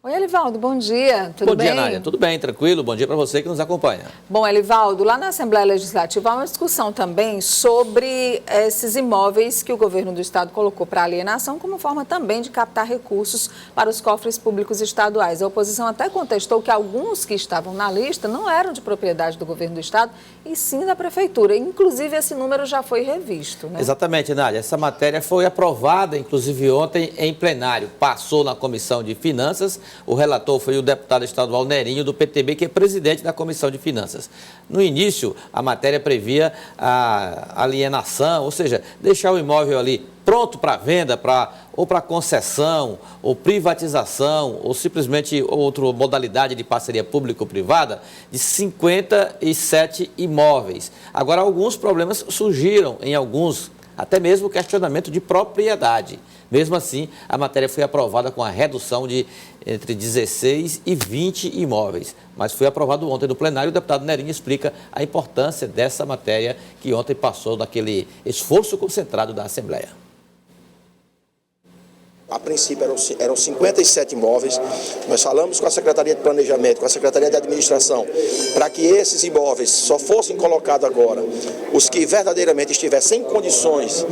Oi, Elivaldo, bom dia, tudo bem? Bom dia, Nádia, tudo bem, tranquilo? Bom dia para você que nos acompanha. Bom, Elivaldo, lá na Assembleia Legislativa há uma discussão também sobre esses imóveis que o governo do estado colocou para alienação como forma também de captar recursos para os cofres públicos estaduais. A oposição até contestou que alguns que estavam na lista não eram de propriedade do governo do estado, e sim da prefeitura. Inclusive, esse número já foi revisto, né? Exatamente, Nádia. Essa matéria foi aprovada, inclusive ontem, em plenário. Passou na Comissão de Finanças. O relator foi o deputado estadual Nerinho, do PTB, que é presidente da Comissão de Finanças. No início, a matéria previa a alienação, ou seja, deixar o imóvel ali pronto para venda, ou para concessão, ou privatização, ou simplesmente outra modalidade de parceria público-privada, de 57 imóveis. Agora, alguns problemas surgiram em alguns, até mesmo questionamento de propriedade. Mesmo assim, a matéria foi aprovada com a redução de entre 16 e 20 imóveis. Mas foi aprovado ontem no plenário. O deputado Nerinho explica a importância dessa matéria que ontem passou naquele esforço concentrado da Assembleia. A princípio eram 57 imóveis. Nós falamos com a Secretaria de Planejamento, com a Secretaria de Administração, para que esses imóveis só fossem colocados agora os que verdadeiramente estivessem em condições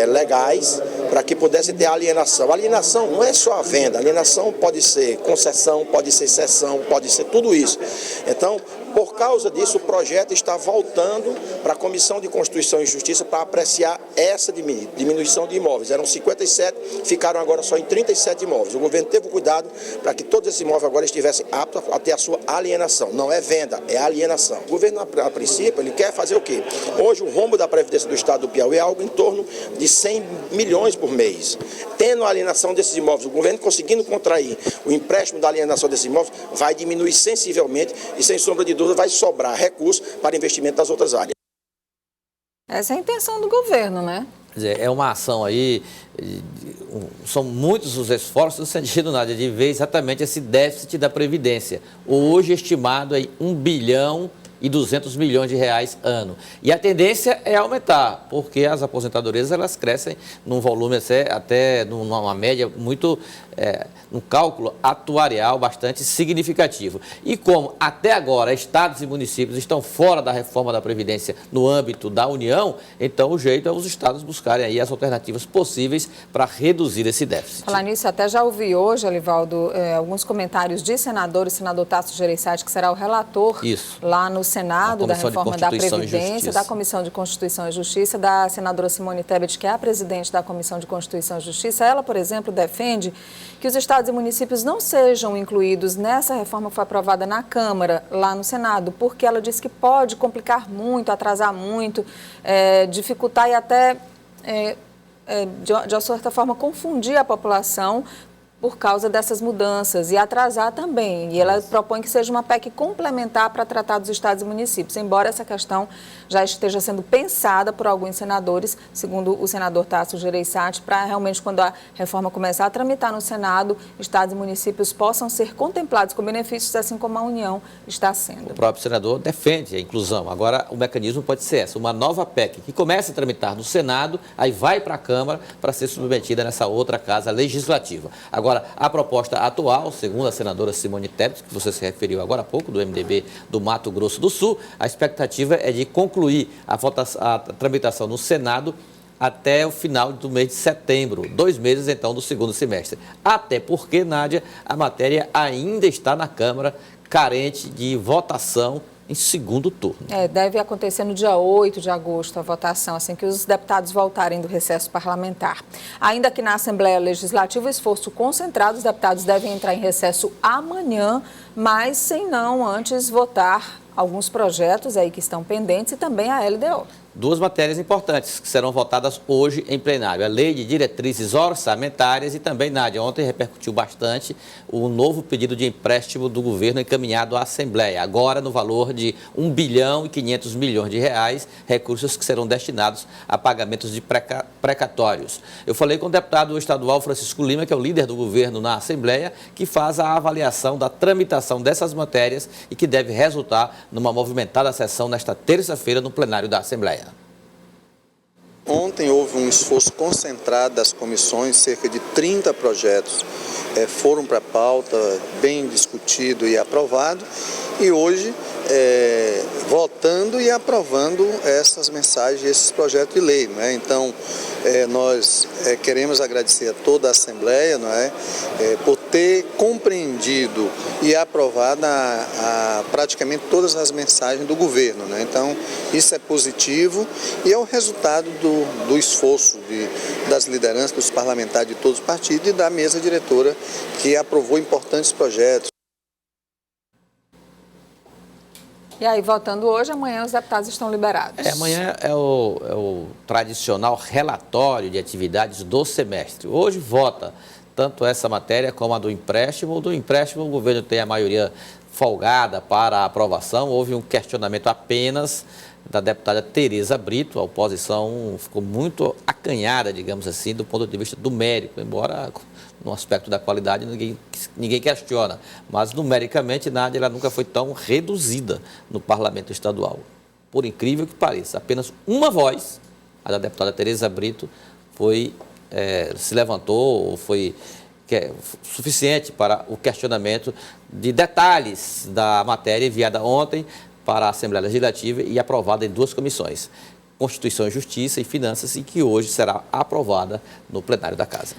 legais, para que pudessem ter alienação. A alienação não é só a venda, a alienação pode ser concessão, pode ser cessão, pode ser tudo isso. Então, por causa disso, o projeto está voltando para a Comissão de Constituição e Justiça para apreciar essa diminuição de imóveis. Eram 57, ficaram agora só em 37 imóveis. O governo teve cuidado para que todos esses imóveis agora estivessem aptos a ter a sua alienação. Não é venda, é alienação. O governo, a princípio, ele quer fazer o quê? Hoje, o rombo da Previdência do Estado do Piauí é algo em torno de 100 milhões por mês. Tendo a alienação desses imóveis, o governo conseguindo contrair o empréstimo da alienação desses imóveis, vai diminuir sensivelmente e, sem sombra de dúvida, vai sobrar recursos para investimento das outras áreas. Essa é a intenção do governo, né? Quer dizer, é uma ação aí, são muitos os esforços no sentido, Nádia, de ver exatamente esse déficit da Previdência, hoje estimado em 1 bilhão e 200 milhões de reais ano. E a tendência é aumentar, porque as aposentadorias elas crescem num volume até numa média muito, num cálculo atuarial bastante significativo. E como até agora estados e municípios estão fora da reforma da Previdência no âmbito da União, então o jeito é os estados buscarem aí as alternativas possíveis para reduzir esse déficit. Falar nisso, até já ouvi hoje, Elivaldo, alguns comentários de senadores, o senador Tasso Gereissati, que será o relator lá no Senado da reforma da Previdência, da Comissão de Constituição e Justiça, da senadora Simone Tebet, que é a presidente da Comissão de Constituição e Justiça. Ela, por exemplo, defende que os estados e municípios não sejam incluídos nessa reforma que foi aprovada na Câmara, lá no Senado, porque ela diz que pode complicar muito, atrasar muito, dificultar e até, de uma certa forma, confundir a população por causa dessas mudanças e atrasar também. E ela propõe que seja uma PEC complementar para tratar dos estados e municípios, embora essa questão já esteja sendo pensada por alguns senadores, segundo o senador Tasso Gereissati, para realmente, quando a reforma começar a tramitar no Senado, estados e municípios possam ser contemplados com benefícios, assim como a União está sendo. O próprio senador defende a inclusão. Agora, o mecanismo pode ser essa, uma nova PEC que começa a tramitar no Senado, aí vai para a Câmara para ser submetida nessa outra casa legislativa. Agora, a proposta atual, segundo a senadora Simone Tebet, que você se referiu agora há pouco, do MDB do Mato Grosso do Sul, a expectativa é de concluir a tramitação no Senado até o final do mês de setembro, 2 meses, então, do segundo semestre. Até porque, Nádia, a matéria ainda está na Câmara, carente de votação em segundo turno. Deve acontecer no dia 8 de agosto a votação, assim que os deputados voltarem do recesso parlamentar. Ainda que na Assembleia Legislativa, o esforço concentrado, os deputados devem entrar em recesso amanhã, mas sem não antes votar alguns projetos aí que estão pendentes e também a LDO. 2 matérias importantes que serão votadas hoje em plenário. A Lei de Diretrizes Orçamentárias e também, Nádia, ontem repercutiu bastante o novo pedido de empréstimo do governo encaminhado à Assembleia. Agora no valor de 1 bilhão e 500 milhões de reais, recursos que serão destinados a pagamentos de precatórios. Eu falei com o deputado estadual Francisco Lima, que é o líder do governo na Assembleia, que faz a avaliação da tramitação dessas matérias e que deve resultar numa movimentada sessão nesta terça-feira no plenário da Assembleia. Ontem houve um esforço concentrado das comissões, cerca de 30 projetos foram para a pauta, bem discutido e aprovado, e hoje votando e aprovando essas mensagens, esses projetos de lei, não é? Então, nós queremos agradecer a toda a Assembleia, não é? Por ter compreendido e aprovado praticamente todas as mensagens do governo, né? Então, isso é positivo e é o resultado do esforço das lideranças, dos parlamentares de todos os partidos e da mesa diretora que aprovou importantes projetos. E aí, votando hoje, amanhã os deputados estão liberados. Amanhã é o tradicional relatório de atividades do semestre. Hoje vota tanto essa matéria como a do empréstimo. Do empréstimo, o governo tem a maioria folgada para a aprovação. Houve um questionamento apenas da deputada Tereza Brito. A oposição ficou muito acanhada, digamos assim, do ponto de vista numérico, embora no aspecto da qualidade ninguém questiona. Mas, numericamente, Nádia, ela nunca foi tão reduzida no parlamento estadual. Por incrível que pareça, apenas uma voz, a da deputada Tereza Brito, se levantou, foi suficiente para o questionamento de detalhes da matéria enviada ontem para a Assembleia Legislativa e aprovada em 2 comissões, Constituição e Justiça e Finanças, e que hoje será aprovada no plenário da Casa.